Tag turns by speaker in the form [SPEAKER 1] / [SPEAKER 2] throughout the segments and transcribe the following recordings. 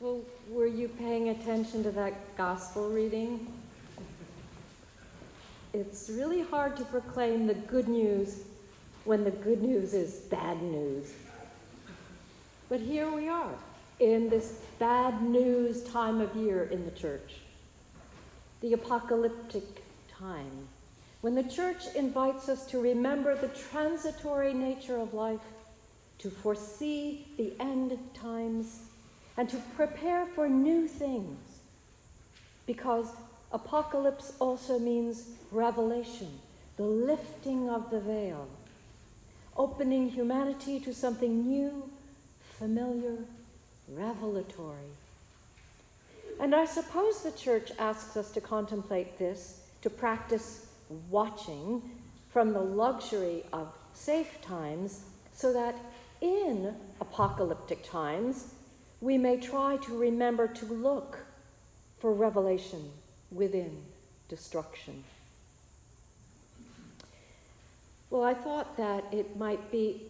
[SPEAKER 1] Well, were you paying attention to that gospel reading? It's really hard to proclaim the good news when the good news is bad news. But here we are, in this bad news time of year in the church, the apocalyptic time, when the church invites us to remember the transitory nature of life, to foresee the end times, and to prepare for new things, because apocalypse also means revelation, the lifting of the veil, opening humanity to something new, familiar, revelatory. And I suppose the church asks us to contemplate this, to practice watching from the luxury of safe times, so that in apocalyptic times, we may try to remember to look for revelation within destruction. Well, I thought that it might be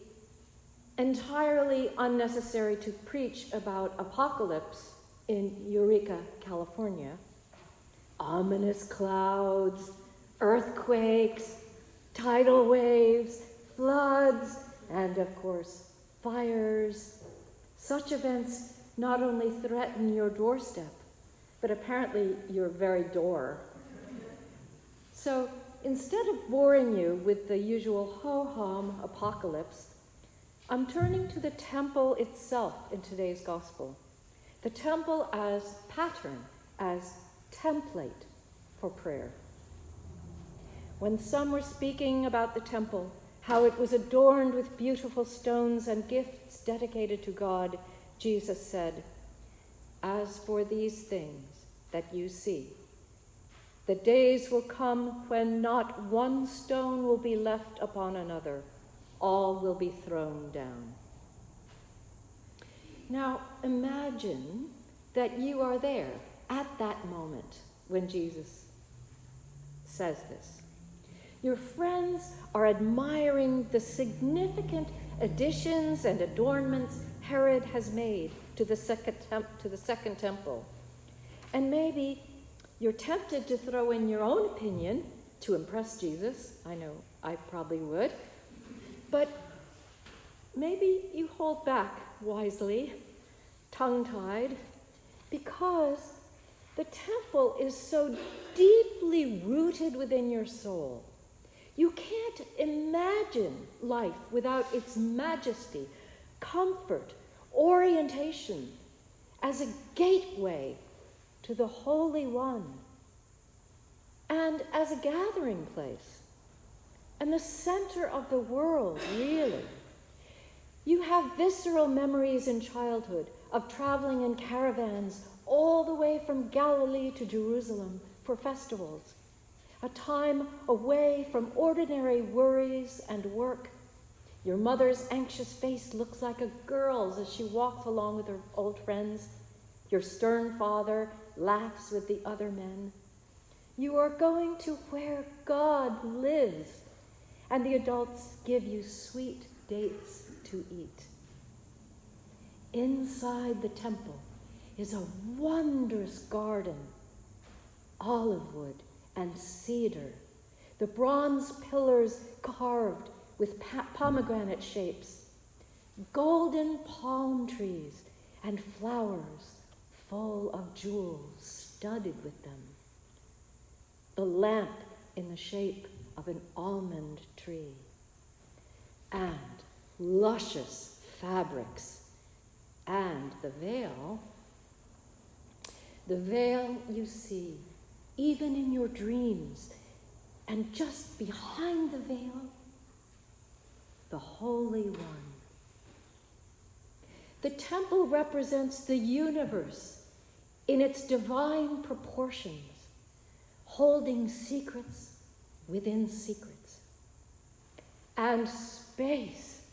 [SPEAKER 1] entirely unnecessary to preach about apocalypse in Eureka, California. Ominous clouds, earthquakes, tidal waves, floods, and of course, fires. Such events not only threaten your doorstep, but apparently your very door. So instead of boring you with the usual ho-hum apocalypse, I'm turning to the temple itself in today's gospel. The temple as pattern, as template for prayer. When some were speaking about the temple, how it was adorned with beautiful stones and gifts dedicated to God, Jesus said, "As for these things that you see, the days will come when not one stone will be left upon another. All will be thrown down." Now imagine that you are there at that moment when Jesus says this. Your friends are admiring the significant additions and adornments Herod has made to the second temple. And maybe you're tempted to throw in your own opinion to impress Jesus. I know I probably would. But maybe you hold back wisely, tongue-tied, because the temple is so deeply rooted within your soul. You can't imagine life without its majesty, comfort, orientation, as a gateway to the Holy One, and as a gathering place, and the center of the world, really. You have visceral memories in childhood of traveling in caravans all the way from Galilee to Jerusalem for festivals, a time away from ordinary worries and work. Your mother's anxious face looks like a girl's as she walks along with her old friends. Your stern father laughs with the other men. You are going to where God lives, and the adults give you sweet dates to eat. Inside the temple is a wondrous garden, olive wood and cedar, the bronze pillars carved with pomegranate shapes, golden palm trees and flowers full of jewels studded with them, the lamp in the shape of an almond tree, and luscious fabrics, and the veil you see even in your dreams, and just behind the veil, the Holy One. The temple represents the universe in its divine proportions, holding secrets within secrets. And space.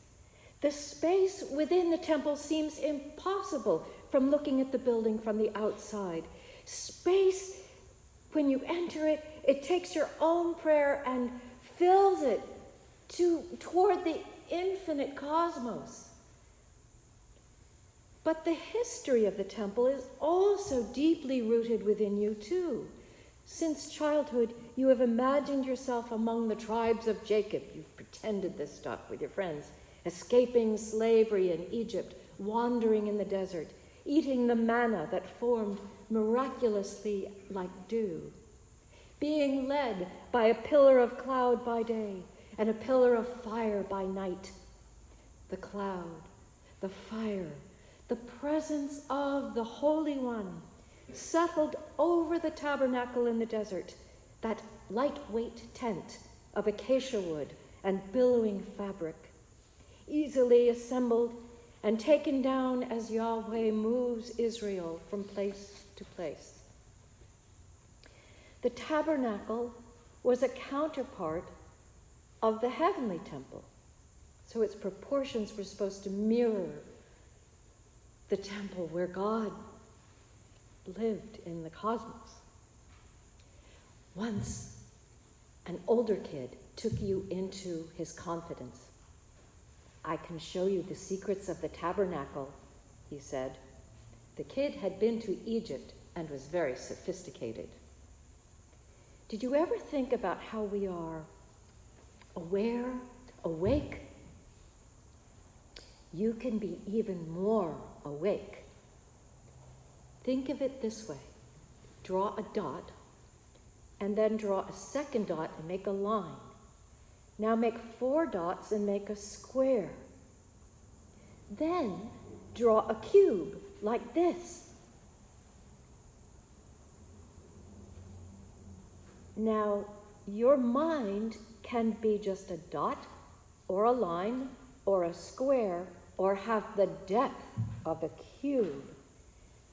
[SPEAKER 1] The space within the temple seems impossible from looking at the building from the outside. Space, when you enter it, it takes your own prayer and fills it toward the infinite cosmos. But the history of the temple is also deeply rooted within you too. Since childhood, you have imagined yourself among the tribes of Jacob. You've pretended this stuff with your friends, escaping slavery in Egypt, wandering in the desert, eating the manna that formed miraculously like dew, being led by a pillar of cloud by day and a pillar of fire by night. The cloud, the fire, the presence of the Holy One settled over the tabernacle in the desert, that lightweight tent of acacia wood and billowing fabric, easily assembled and taken down as Yahweh moves Israel from place to place. The tabernacle was a counterpart of the heavenly temple, so its proportions were supposed to mirror the temple where God lived in the cosmos. Once, an older kid took you into his confidence. "I can show you the secrets of the tabernacle," he said. The kid had been to Egypt and was very sophisticated. Did you ever think about how we are aware, awake? You can be even more awake. Think of it this way. Draw a dot, and then draw a second dot and make a line. Now make 4 dots and make a square. Then draw a cube like this. Now, your mind can be just a dot or a line or a square or have the depth of a cube.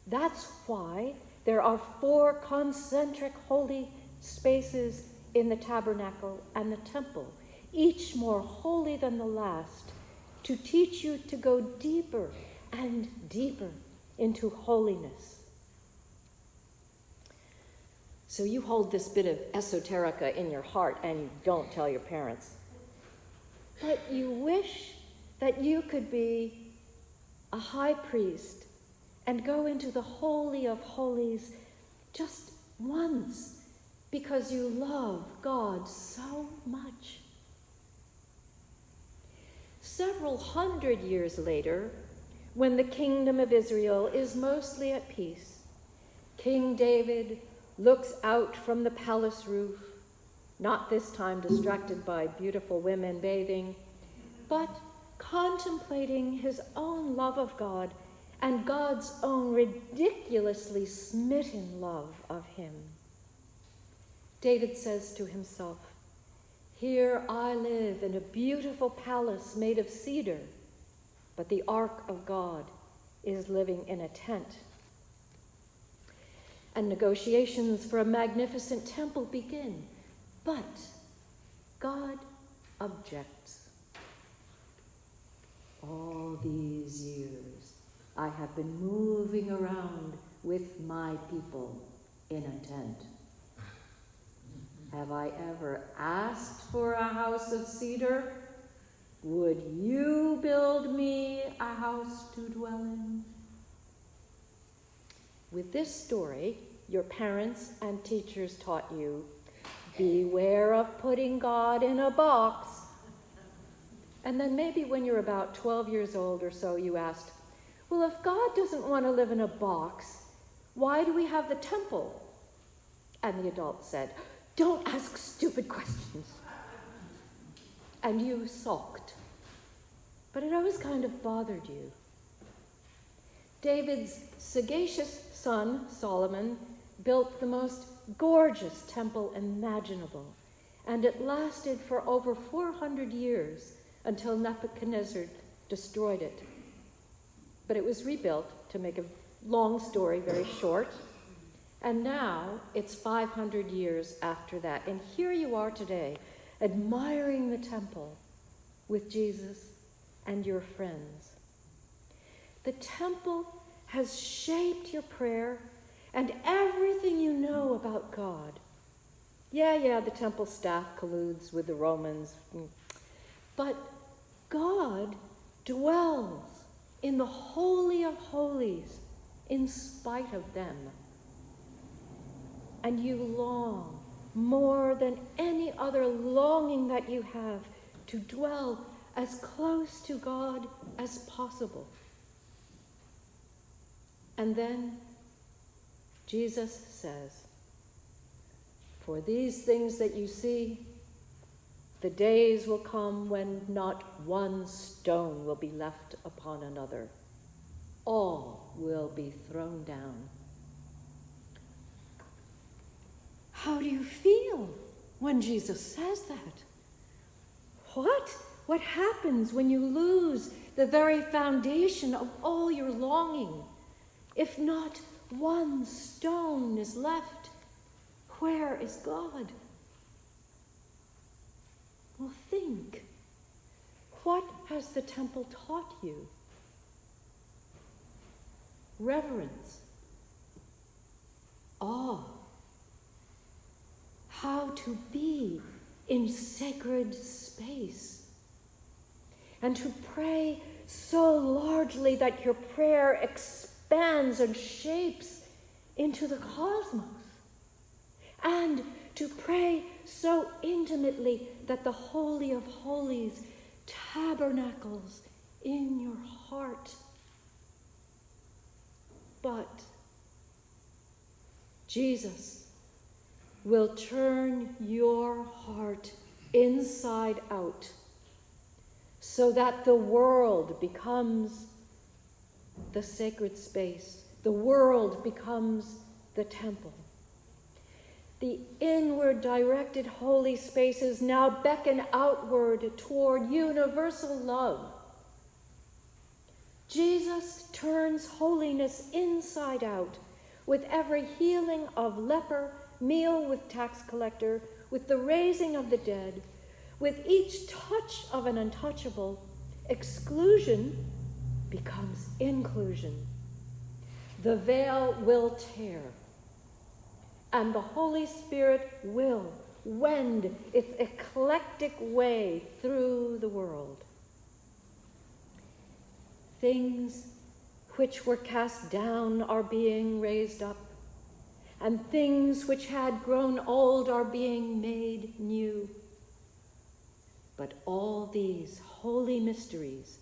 [SPEAKER 1] That's why there are 4 concentric holy spaces in the tabernacle and the temple, each more holy than the last, to teach you to go deeper and deeper into holiness. So you hold this bit of esoterica in your heart and you don't tell your parents. But you wish that you could be a high priest and go into the Holy of Holies just once because you love God so much. Several hundred years later, when the kingdom of Israel is mostly at peace, King David looks out from the palace roof, not this time distracted by beautiful women bathing, but contemplating his own love of God and God's own ridiculously smitten love of him. David says to himself, "Here I live in a beautiful palace made of cedar, but the ark of God is living in a tent." And negotiations for a magnificent temple begin, but God objects. "All these years I have been moving around with my people in a tent. Have I ever asked for a house of cedar? Would you build me a house to dwell in?" With this story, your parents and teachers taught you, beware of putting God in a box. And then maybe when you're about 12 years old or so, you asked, "Well, if God doesn't want to live in a box, why do we have the temple?" And the adult said, "Don't ask stupid questions." And you sulked. But it always kind of bothered you. David's sagacious son, Solomon, built the most gorgeous temple imaginable, and it lasted for over 400 years until Nebuchadnezzar destroyed it. But it was rebuilt, to make a long story very short, and now it's 500 years after that. And here you are today, admiring the temple with Jesus and your friends. The temple has shaped your prayer and everything you know about God. Yeah, the temple staff colludes with the Romans, but God dwells in the Holy of Holies in spite of them. And you long more than any other longing that you have to dwell as close to God as possible. And then Jesus says, "For these things that you see, the days will come when not one stone will be left upon another. All will be thrown down." How do you feel when Jesus says that? What happens when you lose the very foundation of all your longing? If not one stone is left, where is God? Well, think. What has the temple taught you? Reverence, awe, how to be in sacred space, and to pray so largely that your prayer expands and shapes into the cosmos, and to pray so intimately that the Holy of Holies tabernacles in your heart. But Jesus will turn your heart inside out so that the world becomes the sacred space. The world becomes the temple. The inward directed holy spaces now beckon outward toward universal love. Jesus turns holiness inside out with every healing of leper, meal with tax collector, with the raising of the dead, with each touch of an untouchable. Exclusion becomes inclusion. The veil will tear, and the Holy Spirit will wend its eclectic way through the world. Things which were cast down are being raised up, and things which had grown old are being made new. But all these holy mysteries,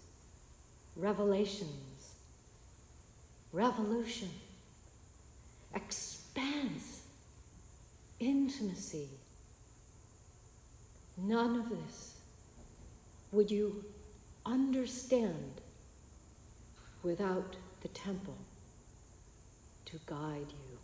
[SPEAKER 1] revelations, revolution, expanse, intimacy, none of this would you understand without the temple to guide you.